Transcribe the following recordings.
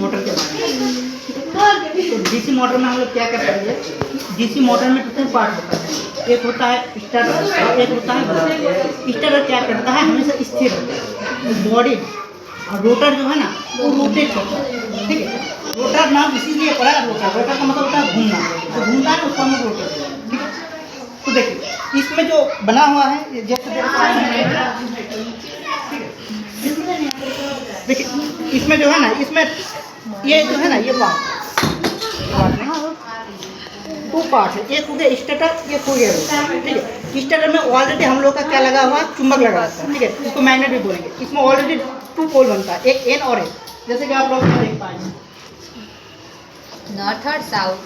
Motor के बारे में। तो डीसी मोटर में हम लोग क्या कर पाएंगे, डीसी मोटर में टोटल पार्ट होता है, एक होता है स्टार्टर और एक होता है ब्लॉक। स्टार्टर क्या करता है, हमेशा स्थिर रहता है, बॉडी और रोटर जो है ना वो रोटेट करता है, ठीक है। रोटर नाम इसीलिए पड़ा है रोटर, रोटर का मतलब होता है घूमना, तो घूमता है उसको हम लोग रोटेट करते हैं, ठीक है। तो देखिए इसमें जो बना हुआ है ये जैसे देखिए इसमें जो है ना, इसमें ये जो है ना ये दो पार्ट है, एक हो गया स्टार्टर, एक हो गया रोटर, ठीक है। स्टार्टर में ऑलरेडी हम लोग का क्या लगा हुआ है, चुंबक लगा रहता है, ठीक है, इसको मैग्नेट भी बोलेंगे। इसमें ऑलरेडी 2 पोल बनता है, एक एन और एस, जैसे कि आप लोग देख पाएंगे नॉर्थ और साउथ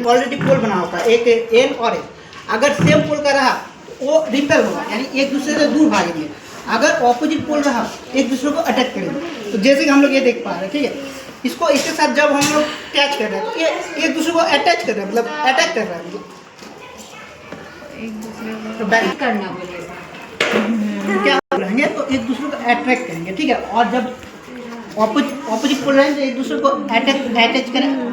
ऑलरेडी पोल बना होता है, एक एन और एस। अगर सेम पोल का रहा तो वो रिपेल होगा, यानी एक दूसरे से दूर भागेंगे। अगर ऑपोजिट पोल रहा एक दूसरे को अटैक करेंगे। तो जैसे कि हम लोग ये देख पा रहे हैं, ठीक है, इसको इसके साथ जब हम लोग अटैच कर रहे हैं तो ये एक दूसरे को अटैच कर रहे हैं, मतलब अटैक कर रहा है, एक दूसरे को तो बैक करना पड़ेगा। क्या रहेंगे तो एक दूसरे को अट्रैक्ट करेंगे, ठीक है। और जब ऑपोजिट पोल रहेंगे तो एक दूसरे को अटैच करेंगे,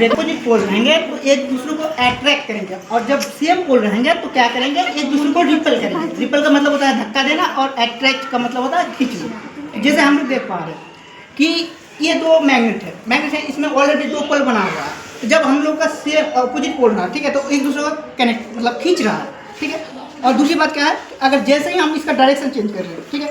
ऑपोजिट पोल रहेंगे तो एक दूसरे को अट्रैक्ट करेंगे। और जब सेम पोल रहेंगे तो क्या करेंगे, एक दूसरे को रिपेल करेंगे। रिपेल का मतलब होता है धक्का देना और अट्रैक्ट का मतलब होता है खींचना। जैसे हम लोग देख पा रहे हैं कि ये दो मैग्नेट है, इसमें ऑलरेडी 2 पोल बना हुआ है। जब हम लोग का सेम अपोजिट पोल रहा, ठीक है, तो एक दूसरे को कनेक्ट मतलब खींच रहा है, ठीक है। और दूसरी बात क्या है, अगर जैसे ही हम इसका डायरेक्शन चेंज कर रहे हैं, ठीक है,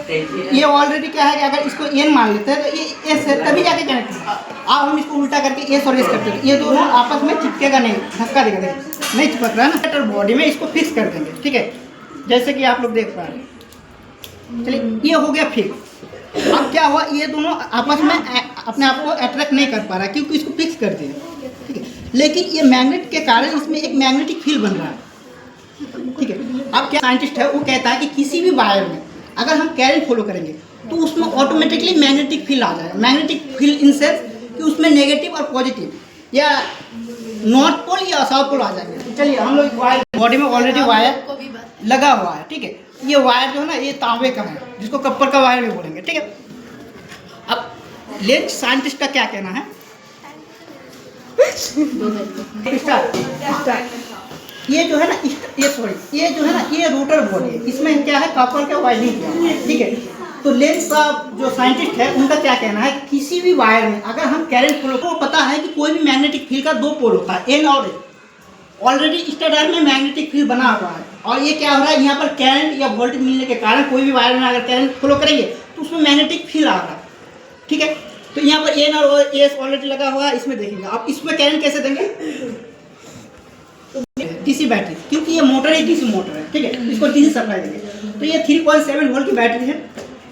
ये ऑलरेडी क्या है कि अगर इसको एन मान लेते हैं तो ये एस है, तभी जाके कनेक्ट होगा। अब हम इसको उल्टा करके एस और एस करते हैं, ये दोनों आपस में चिपकेगा नहीं, धक्का देगा नहीं चिपक रहा है ना। बॉडी में इसको फिक्स कर देंगे, ठीक है, जैसे कि आप लोग देख पा रहे हैं। चलिए ये हो गया फिक्स। अब क्या हुआ, ये दोनों आपस में अपने आप को अट्रैक्ट नहीं कर पा रहा क्योंकि इसको फिक्स कर दिया, ठीक है। लेकिन ये मैग्नेट के कारण इसमें एक मैग्नेटिक फील्ड बन रहा है, ठीक है। अब क्या साइंटिस्ट है वो कहता है कि किसी भी वायर में अगर हम करंट फॉलो करेंगे तो उसमें ऑटोमेटिकली मैग्नेटिक फील्ड आ जाएगा। मैग्नेटिक फील्ड इन सेंस कि उसमें नेगेटिव और पॉजिटिव या नॉर्थ पोल या साउथ पोल आ जाएंगे। चलिए हम लोग वायर, बॉडी में ऑलरेडी वायर लगा हुआ है, ठीक है। ये वायर जो है ना ये तांबे का है, जिसको कप्पर का वायर भी बोलेंगे, ठीक है। अब लेंस साइंटिस्ट का क्या कहना है, ये जो है ना ये जो है ना ये रोटर बॉडी है, इसमें क्या है कॉपर का वायरिंग किया हुआ है, ठीक है। तो लेंस का जो साइंटिस्ट है उनका क्या कहना है, किसी भी वायर में अगर हम करंट फ्लो को पता है कि कोई भी मैग्नेटिक फील्ड का 2 पोल होता है, एन और एस। ऑलरेडी स्टार्टर में मैग्नेटिक फील्ड बना हुआ है और ये क्या हो रहा है, यहाँ पर करंट या वोल्टेज मिलने के कारण कोई भी वायर में अगर करंट फ्लो करेंगे तो उसमें मैग्नेटिक फील्ड आ रहा है, ठीक है। तो यहाँ पर एन और एस ऑलरेडी लगा हुआ है, इसमें देखेंगे आप इसमें करंट कैसे देंगे, डीसी बैटरी, क्योंकि ये मोटर है डीसी मोटर है, ठीक है, इसको डीसी सप्लाई देंगे। तो ये 3.7 वोल्ट की बैटरी है,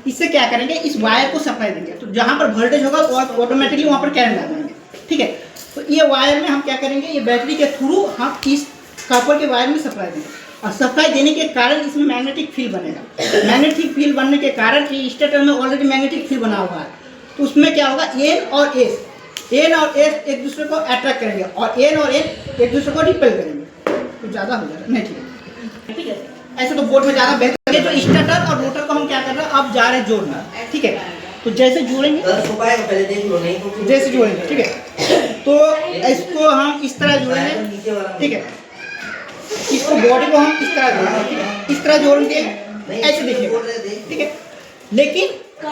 इससे क्या करेंगे इस वायर को सप्लाई देंगे, तो जहाँ पर वोल्टेज होगा वो ऑटोमेटिकली वहाँ पर करंट आ जाएंगे, ठीक है। तो ये वायर में हम क्या करेंगे, ये बैटरी के थ्रू हम इस कॉपर के वायर में सप्लाई देंगे और सप्लाई देने के कारण इसमें मैग्नेटिक फील्ड बनेगा। मैग्नेटिक फील्ड बनने के कारण स्टार्टर में ऑलरेडी मैग्नेटिक फील्ड बना हुआ है, तो उसमें क्या होगा एन और एस एक दूसरे को अट्रैक्ट करेंगे और एन और एन एक दूसरे को रिपेल करेंगे। तो ज़्यादा हो जाएगा नहीं, ठीक है। ऐसे तो बोर्ड में ज़्यादा बेहतर है। जो स्टार्टर और रोटर को हम क्या कर रहे हैं, अब जा रहे हैं जोड़ना, ठीक है। तो जैसे जोड़ेंगे जैसे जोड़ेंगे, ठीक है, तो इसको हम इस तरह जोड़ेंगे, ठीक है। इसको बॉडी को हम इस तरह जोड़ेंगे, ठीक है, इस तरह जोड़ेंगे, ऐसे देखिएगा, ठीक है। लेकिन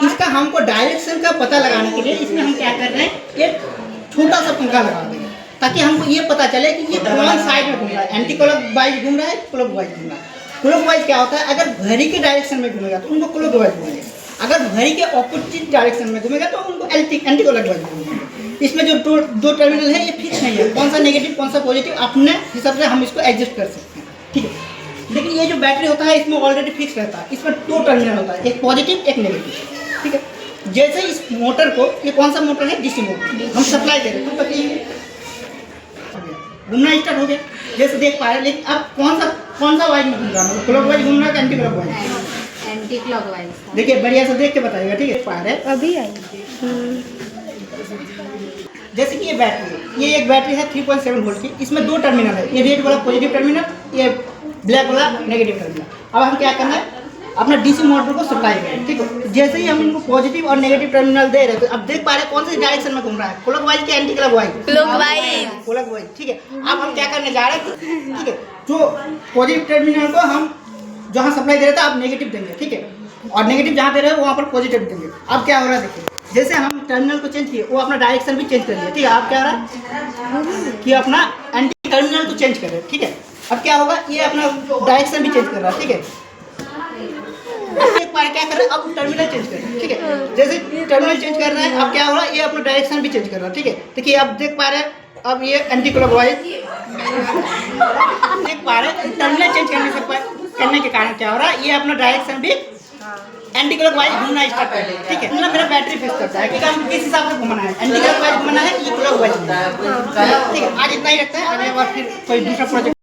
इसका हमको डायरेक्शन का पता लगाने के लिए इसमें हम क्या कर रहे हैं, एक छोटा सा पंखा लगा देंगे ताकि हमको ये पता चले कि ये कौन साइड में घूम रहा है, एंटी क्लॉकवाइज घूम रहा है, क्लॉकवाइज घूम रहा है। क्लॉकवाइज क्या होता है, अगर घड़ी के डायरेक्शन में घूमेगा तो उनको क्लॉकवाइज घूमेंगे, अगर घड़ी के ऑपोजिट डायरेक्शन में घूमेगा तो उनको एंटी क्लॉकवाइज घूमेंगे। इसमें जो दो टर्मिनल है ये फिक्स नहीं है, कौन सा नेगेटिव कौन सा पॉजिटिव अपने हिसाब से हम इसको एडजस्ट कर सकते हैं, ठीक है। लेकिन ये जो बैटरी होता है इसमें ऑलरेडी फिक्स रहता है, इसमें 2 टर्मिनल होता है, एक पॉजिटिव एक नेगेटिव, ठीक है। जैसे इस मोटर को, ये कौन सा मोटर है, डीसी मोटर, हम सप्लाई दे रहे हैं तो घूमना स्टार्ट हो गया, जैसे देख पा रहे हैं। लेकिन अब कौन सा वाइज में घूम रहा है, क्लॉकवाइज घूम रहा है एंटी क्लॉकवाइज, एंटी क्लॉकवाइज। देखिए बढ़िया से देख के बताइएगा, ठीक है। पा रहे अभी आई जैसे कि ये बैटरी है, ये एक बैटरी है 3.7 वोल्ट की, इसमें 2 टर्मिनल है, ये रेड वाला पॉजिटिव टर्मिनल, ये ब्लैक वाला नेगेटिव टर्मिनल। अब हम क्या करना है, अपना डीसी मोटर को सप्लाई करें, ठीक है। जैसे ही हम इनको पॉजिटिव और नेगेटिव टर्मिनल दे रहे हैं तो अब देख पा रहे हैं कौन से डायरेक्शन में घूम रहा है, क्लॉकवाइज कि एंटी क्लॉकवाइज? क्लॉकवाइज, ठीक है। अब हम क्या करने जा रहे हैं, ठीक है, जो पॉजिटिव टर्मिनल को हम जहाँ सप्लाई दे रहे थे आप नेगेटिव देंगे, ठीक है, और नेगेटिव जहाँ दे रहे हो वहाँ पर पॉजिटिव देंगे। अब क्या हो रहा है देखिए, जैसे हम टर्मिनल को चेंज किए वो अपना डायरेक्शन भी चेंज कर लिया, ठीक है। अब क्या हो रहा है कि अपना एंटी टर्मिनल को चेंज कर रहे हैं, ठीक है। अब क्या होगा, ये अपना डायरेक्शन भी चेंज कर रहा है, ठीक है। एक बार क्या कर रहा है, अब टर्मिनल चेंज कर रहा है, ठीक है। जैसे टर्मिनल चेंज कर रहा है अब क्या हो रहा है, ये अपना डायरेक्शन भी चेंज कर रहा है, ठीक है। देखिए अब देख पा रहे हैं, अब ये एंटी क्लॉकवाइज देख पा रहे हैं, टर्मिनल चेंज करने के कारण क्या हो रहा है, ये अपना डायरेक्शन भी एंटी क्लॉकवाइज घूमना स्टार्ट कर देगा, ठीक है। मतलब मेरा बैटरी फिक्स करता है कि हम किस हिसाब से घुमाना है, एंटी क्लॉकवाइज घुमाना है, ये क्लॉकवाइज घुमाना है, ठीक है। आज इतना ही रखते हैं, अगले बार फिर कोई दूसरा प्रोजेक्ट